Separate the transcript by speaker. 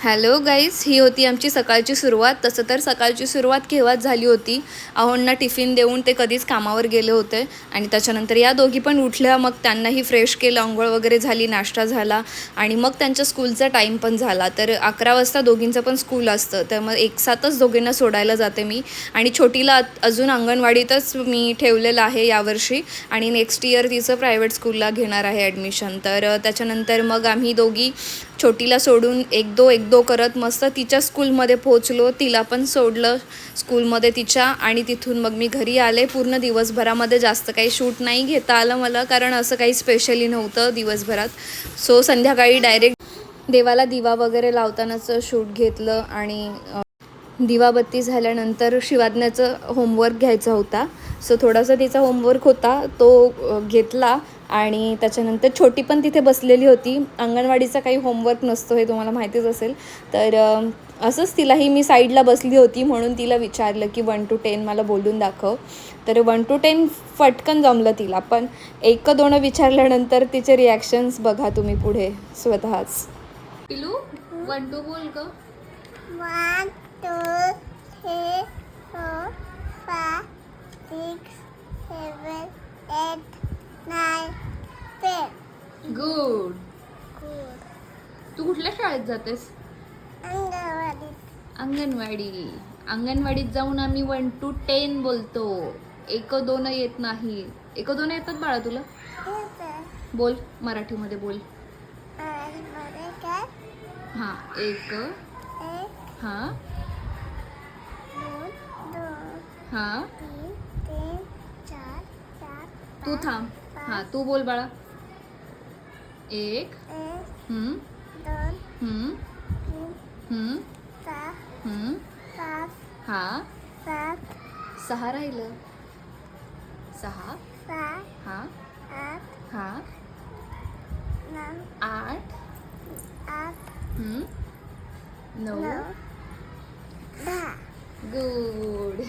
Speaker 1: Hello guys, ही होती आमची सकाळची सुरुवात. तसं तर सकाळची सुरुवात केव्हाच झाली होती. अहोंना टिफिन देऊन ते कधीच कामावर गेले होते आणि त्याच्यानंतर या दोघी पण उठल्या. मग त्यांनाही फ्रेश केलं, अंघोळ वगैरे झाली, नाश्ता झाला आणि मग त्यांच्या स्कूलचा टाईम पण झाला. तर 11 वाजता दोघींचं पण स्कूल असतं, तर मग एक साथच दोघींना सोडायला जाते मी. आणि छोटीला अजून अंगणवाडीतच मी ठेवलेलं आहे यावर्षी आणि नेक्स्ट इयर तिचं प्रायव्हेट स्कूलला घेणार आहे ॲडमिशन. तर त्याच्यानंतर मग आम्ही दोघी छोटीला सोडून एक दो करत मस्त तिच्या स्कूलमध्ये पोहोचलो. तिला पण सोडलं स्कूलमध्ये तिच्या आणि तिथून मग मी घरी आले. पूर्ण दिवसभरामध्ये जास्त काही शूट नाही घेता आलं मला, कारण असं काही स्पेशली नव्हतं दिवसभरात. सो संध्याकाळी डायरेक्ट देवाला दिवा वगैरे लावतानाचं शूट घेतलं आणि दिवाबत्ती झाल्यानंतर शिवाज्ञाचं होमवर्क घ्यायचा होता. सो थोडासा तिचा होमवर्क होता तो घेतला आणि त्याच्यानंतर छोटी पण तिथे बसलेली होती. अंगणवाडीचा काही होमवर्क नसतो हे तुम्हाला माहितीच असेल. तर असंच तिलाही मी साईडला बसली होती म्हणून तिला विचारलं की 1 to 10 मला बोलून दाखव. तर 1 to 10 फटकन जमलं तिला, पण 1 2 विचारल्यानंतर तिचे रिॲक्शन्स बघा तुम्ही पुढे स्वतःच. पिलू 1 2 बोल ग.
Speaker 2: 1 2 3 4 5 6 7 8 9 10.
Speaker 1: गुड.
Speaker 2: Good.
Speaker 1: तू कुठल्या शाळेत जातेस?
Speaker 2: अंगणवाडी.
Speaker 1: अंगणवाडीत जाऊन आम्ही 1 to 10 बोलतो. 1 2 येत नाही. 1 2 येतात बाळा तुला? बोल, मराठीमध्ये बोल.
Speaker 2: मध्ये काय?
Speaker 1: हां, 1
Speaker 2: 1
Speaker 1: हां
Speaker 2: 2 2
Speaker 1: हां
Speaker 2: 3 3 4 4
Speaker 1: तू थांब. हां, तू बोल बाळा. 1
Speaker 2: 1
Speaker 1: हं
Speaker 2: 2
Speaker 1: हं
Speaker 2: 3
Speaker 1: हं
Speaker 2: 4
Speaker 1: हं
Speaker 2: 5
Speaker 1: हां
Speaker 2: 7
Speaker 1: 6 राहिलं. 6
Speaker 2: 6
Speaker 1: हां
Speaker 2: 8
Speaker 1: हां
Speaker 2: 9
Speaker 1: 8
Speaker 2: 8
Speaker 1: 9
Speaker 2: 9 10.
Speaker 1: गुड.